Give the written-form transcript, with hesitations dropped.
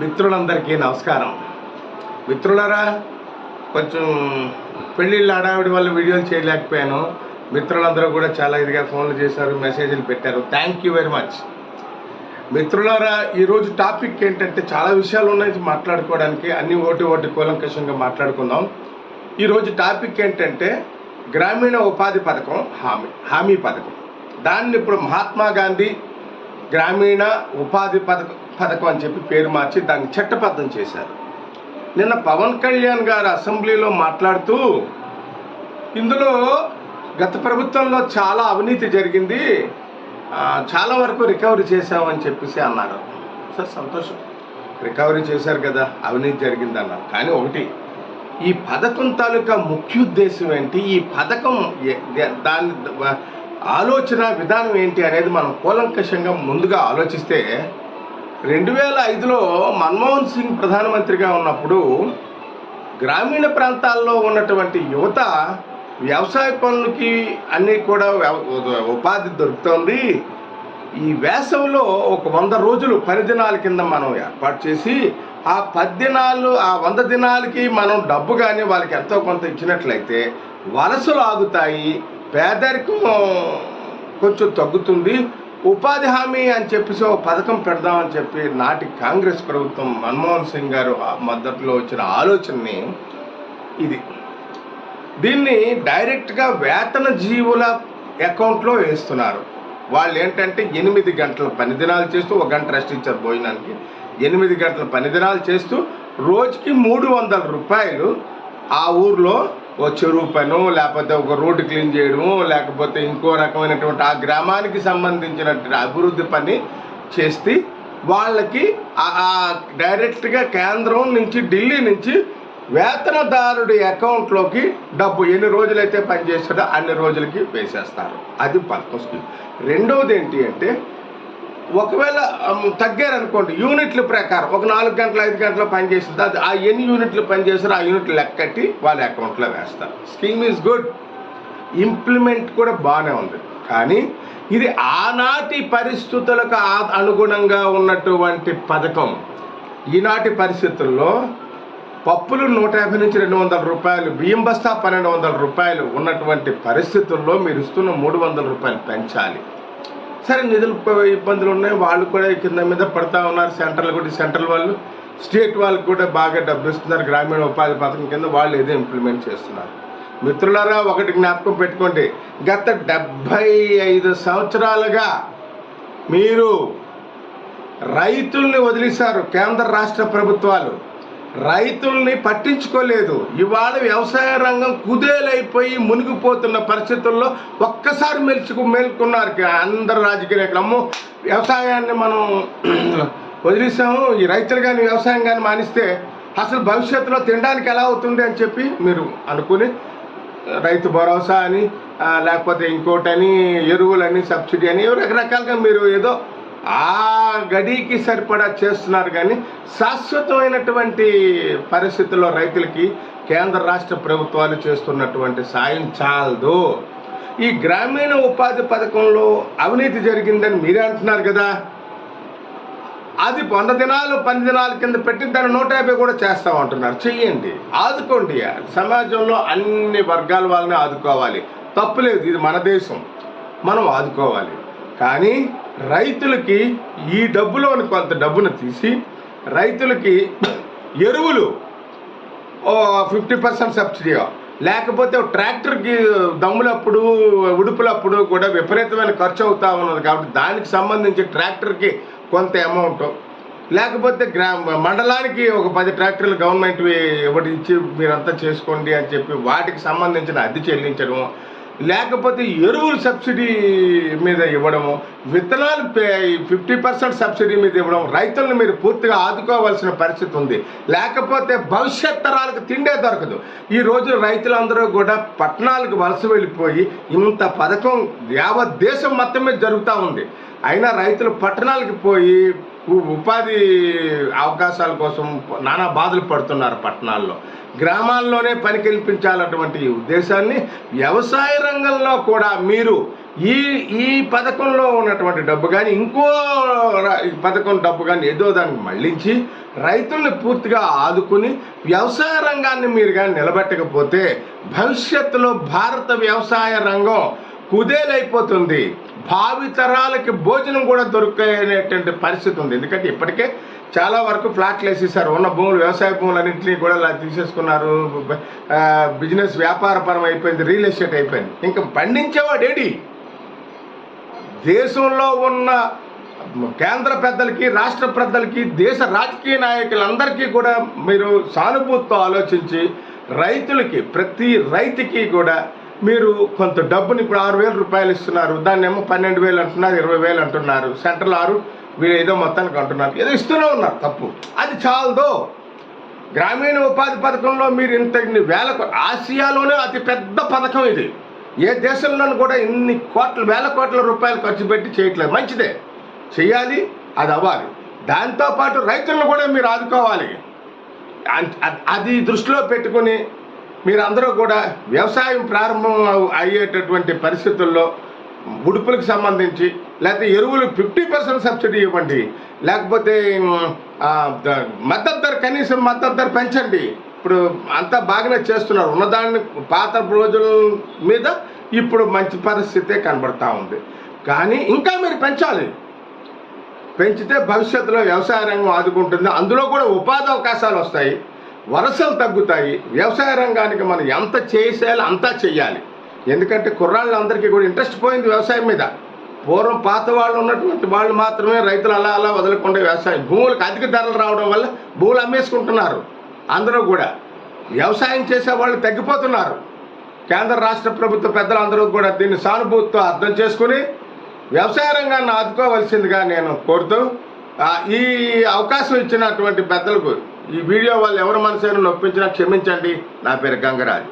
మిత్రులందరికీ నమస్కారం. మిత్రులారా, కొంచెం పెళ్ళిళ్ళ హడావిడి వల్ల వీడియోలు చేయలేకపోయాను. మిత్రులందరూ కూడా చాలా ఇదిగా ఫోన్లు చేశారు, మెసేజ్లు పెట్టారు. Thank you very much. మిత్రులారా, ఈరోజు టాపిక్ ఏంటంటే చాలా విషయాలు ఉన్నాయి మాట్లాడుకోవడానికి. అన్ని ఓటి కూలంకషంగా మాట్లాడుకుందాం. ఈరోజు టాపిక్ ఏంటంటే గ్రామీణ ఉపాధి పథకం, హామీ పథకం. దాన్ని ఇప్పుడు మహాత్మా గాంధీ గ్రామీణ ఉపాధి పథకం అని చెప్పి పేరు మార్చి దాన్ని చట్టబద్ధం చేశారు. నిన్న పవన్ కళ్యాణ్ గారు అసెంబ్లీలో మాట్లాడుతూ ఇందులో గత ప్రభుత్వంలో చాలా అవినీతి జరిగింది, చాలా వరకు రికవరీ చేశామని చెప్పేసి అన్నారు. సార్ సంతోషం, రికవరీ చేశారు కదా, అవినీతి జరిగింది అన్నారు. కానీ ఒకటి, ఈ పథకం తాలూకా ముఖ్య ఉద్దేశం ఏంటి, ఈ పథకం దాని ఆలోచన విధానం ఏంటి అనేది మనం కూలంకషంగా ముందుగా ఆలోచిస్తే 2005లో మన్మోహన్ సింగ్ ప్రధానమంత్రిగా ఉన్నప్పుడు గ్రామీణ ప్రాంతాల్లో ఉన్నటువంటి యువత వ్యవసాయ పనులకి అన్నీ కూడా ఉపాధి దొరుకుతుంది. ఈ వేసవిలో ఒక 100 రోజులు పని దినాల కింద మనం ఏర్పాటు చేసి ఆ 100 దినాలకి మనం డబ్బు కానీ వాళ్ళకి ఎంతో కొంత ఇచ్చినట్లయితే వలసలు ఆగుతాయి, పేదరికం కొంచెం తగ్గుతుంది, ఉపాధి హామీ అని చెప్పేసి ఒక పథకం పెడదామని చెప్పి నాటి కాంగ్రెస్ ప్రభుత్వం మన్మోహన్ సింగ్ గారు మద్దతులో వచ్చిన ఆలోచనని ఇది. దీన్ని డైరెక్ట్గా వేతన జీవుల అకౌంట్లో వేస్తున్నారు. వాళ్ళు ఏంటంటే 8 గంటల పని దినాలు చేస్తూ 1 గంట రెస్ట్ ఇచ్చారు భోజనానికి. 8 గంటల పని దినాలు చేస్తూ రోజుకి 300 రూపాయలు ఆ ఊర్లో ఓ చెరువు పను, లేకపోతే ఒక రోడ్డు క్లీన్ చేయడము, లేకపోతే ఇంకో రకమైనటువంటి ఆ గ్రామానికి సంబంధించినటువంటి అభివృద్ధి పని చేస్తే వాళ్ళకి డైరెక్ట్గా కేంద్రం నుంచి, ఢిల్లీ నుంచి వేతనదారుడి అకౌంట్లోకి డబ్బు ఎన్ని రోజులైతే పనిచేస్తాడో అన్ని రోజులకి వేసేస్తారు. అది పథకం స్కీమ్. రెండవది ఏంటి అంటే, ఒకవేళ తగ్గారనుకోండి యూనిట్ల ప్రకారం ఒక 4 గంటలు 5 గంటలు పనిచేస్తుంది, అది ఆ ఎన్ని యూనిట్లు పనిచేస్తారో ఆ యూనిట్లు లెక్కట్టి వాళ్ళ అకౌంట్లో వేస్తారు. స్కీమ్ ఈజ్ గుడ్, ఇంప్లిమెంట్ కూడా బాగానే ఉంది. కానీ ఇది ఆనాటి పరిస్థితులకు అనుగుణంగా ఉన్నటువంటి పథకం. ఈనాటి పరిస్థితుల్లో పప్పులు 150 నుంచి 200 రూపాయలు, బియ్యం బస్తా 1200 రూపాయలు ఉన్నటువంటి పరిస్థితుల్లో మీరు ఇస్తున్న 300 రూపాయలు పెంచాలి. సరే, నిధులు ఇబ్బందులు ఉన్నాయి, వాళ్ళు కూడా కింద మీద పడతా ఉన్నారు. సెంట్రల్ వాళ్ళు, స్టేట్ వాళ్ళకి కూడా బాగా డబ్బు ఇస్తున్నారు. గ్రామీణ ఉపాధి పథకం కింద వాళ్ళు ఏదో ఇంప్లిమెంట్ చేస్తున్నారు. మిత్రులారా, ఒకటి జ్ఞాపకం పెట్టుకోండి, గత 75 సంవత్సరాలుగా మీరు రైతుల్ని వదిలేశారు. కేంద్ర రాష్ట్ర ప్రభుత్వాలు రైతుల్ని పట్టించుకోలేదు. ఇవాళ వ్యవసాయ రంగం కుదేలైపోయి మునిగిపోతున్న పరిస్థితుల్లో ఒక్కసారి మేల్కొన్నారు అందరు రాజకీయ నాయకులు. అమ్మో, వ్యవసాయాన్ని మనం వదిలేసాము, ఈ రైతులు కానీ వ్యవసాయం కానీ మానిస్తే అసలు భవిష్యత్తులో తినడానికి ఎలా అవుతుంది అని చెప్పి మీరు అనుకుని రైతు భరోసా అని, లేకపోతే ఇంకోటని, ఎరువులని, సబ్సిడీ అని రకరకాలుగా మీరు ఏదో ఆ గడికి సరిపడా చేస్తున్నారు. కానీ శాశ్వతమైనటువంటి పరిస్థితుల్లో రైతులకి కేంద్ర రాష్ట్ర ప్రభుత్వాలు చేస్తున్నటువంటి సాయం చాలదు. ఈ గ్రామీణ ఉపాధి పథకంలో అవినీతి జరిగిందని మీరే అంటున్నారు కదా. అది 100 దినాలు 10 దినాల కింద పెట్టి దాన్ని 150 కూడా చేస్తామంటున్నారు. చెయ్యండి, ఆదుకోండి. సమాజంలో అన్ని వర్గాల వాళ్ళని ఆదుకోవాలి, తప్పులేదు, ఇది మన దేశం, మనం ఆదుకోవాలి. కానీ రైతులకి ఈ డబ్బులోని కొంత డబ్బును తీసి రైతులకి ఎరువులు 50% సబ్సిడీ, లేకపోతే ట్రాక్టర్కి దమ్ములప్పుడు ఉడుపులప్పుడు కూడా విపరీతమైన ఖర్చు అవుతా ఉన్నది కాబట్టి దానికి సంబంధించి ట్రాక్టర్కి కొంత అమౌంట్, లేకపోతే మండలానికి ఒక 10 ట్రాక్టర్లు గవర్నమెంట్ ఒకటి ఇచ్చి మీరంతా చేసుకోండి అని చెప్పి వాటికి సంబంధించిన అద్దె చెల్లించడం, లేకపోతే ఎరువులు సబ్సిడీ మీద ఇవ్వడము, విత్తనాలు 50% సబ్సిడీ మీద ఇవ్వడం, రైతులను మీరు పూర్తిగా ఆదుకోవాల్సిన పరిస్థితి ఉంది. లేకపోతే భవిష్యత్ తరాలకు తిండే దొరకదు. ఈరోజు రైతులందరూ కూడా పట్టణాలకు వలస వెళ్ళిపోయి ఇంత పథకం యావత్ దేశం మొత్తం మీద జరుగుతూ ఉంది. అయినా రైతులు పట్టణాలకు పోయి ఉపాధి అవకాశాల కోసం నానా బాధలు పడుతున్నారు పట్టణాల్లో. గ్రామాల్లోనే పని కల్పించాలన్నటువంటి ఉద్దేశాన్ని వ్యవసాయ రంగంలో కూడా మీరు ఈ పథకంలో ఉన్నటువంటి డబ్బు కానీ ఇంకో పథకం డబ్బు కానీ ఏదో దానికి మళ్ళించి రైతుల్ని పూర్తిగా ఆదుకుని వ్యవసాయ రంగాన్ని మీరు కానీ నిలబెట్టకపోతే భవిష్యత్తులో భారత వ్యవసాయ రంగం కుదేలైపోతుంది. భావితరాలకి భోజనం కూడా దొరికేటువంటి పరిస్థితి ఉంది. ఎందుకంటే ఇప్పటికే చాలా వరకు ఫ్లాట్లు వేసేసారు. ఉన్న భూములు, వ్యవసాయ భూములన్నింటినీ కూడా ఇలా తీసేసుకున్నారు. బిజినెస్ వ్యాపారపరం అయిపోయింది, రియల్ ఎస్టేట్ అయిపోయింది. ఇంకా పండించేవాడు ఏడి? దేశంలో ఉన్న కేంద్ర పెద్దలకి, రాష్ట్ర పెద్దలకి, దేశ రాజకీయ నాయకులందరికీ కూడా మీరు సానుభూతితో ఆలోచించి రైతులకి, ప్రతి రైతుకి కూడా మీరు కొంత డబ్బుని ఇప్పుడు 6,000 రూపాయలు ఇస్తున్నారు, దాన్ని ఏమో 12,000 అంటున్నారు, 20,000 అంటున్నారు, సెంట్రల్ 6 వీళ్ళు ఏదో మొత్తానికి అంటున్నారు, ఏదో ఇస్తూనే ఉన్నారు. తప్పు, అది చాలదో. గ్రామీణ ఉపాధి పథకంలో మీరు ఇంత ఆసియాలోనే అతి పెద్ద పథకం ఇది. ఏ దేశంలోనూ కూడా ఇన్ని వేల కోట్ల రూపాయలు ఖర్చు పెట్టి చేయట్లేదు. మంచిదే, చెయ్యాలి, అది అవ్వాలి. దాంతోపాటు రైతులను కూడా మీరు ఆదుకోవాలి. అది దృష్టిలో పెట్టుకుని మీరందరూ కూడా వ్యవసాయం ప్రారంభం అయ్యేటటువంటి పరిస్థితుల్లో ఉడుపులకు సంబంధించి, లేకపోతే ఎరువులు 50% సబ్సిడీ ఇవ్వండి, లేకపోతే మద్దతు ధర, కనీసం మద్దతు ధర పెంచండి. ఇప్పుడు అంతా బాగానే చేస్తున్నారు. ఉన్నదాన్ని పాత రోజుల మీద ఇప్పుడు మంచి పరిస్థితే కనబడతా ఉంది. కానీ ఇంకా మీరు పెంచాలి. పెంచితే భవిష్యత్తులో వ్యవసాయ రంగం ఆదుకుంటుంది. అందులో కూడా ఉపాధి అవకాశాలు వస్తాయి, వలసలు తగ్గుతాయి. వ్యవసాయ రంగానికి మనం ఎంత చేసేయాలి అంతా చెయ్యాలి. ఎందుకంటే కుర్రాళ్ళందరికీ కూడా ఇంట్రెస్ట్ పోయింది వ్యవసాయం మీద. పూర్వం పాత వాళ్ళు ఉన్నటువంటి వాళ్ళు మాత్రమే రైతులు అలా వదలకుండా వ్యవసాయం, భూములకు అధిక ధరలు రావడం వల్ల భూములు అమ్మేసుకుంటున్నారు. అందరూ కూడా వ్యవసాయం చేసే వాళ్ళు తగ్గిపోతున్నారు. కేంద్ర రాష్ట్ర ప్రభుత్వ పెద్దలందరూ కూడా దీన్ని సానుభూతితో అర్థం చేసుకుని వ్యవసాయ రంగాన్ని ఆదుకోవలసిందిగా నేను కోరుతూ, ఈ అవకాశం ఇచ్చినటువంటి పెద్దలకు, ఈ వీడియో వాళ్ళు ఎవరి మనసైనా నొప్పించినా క్షమించండి. నా పేరు గంగరాజు.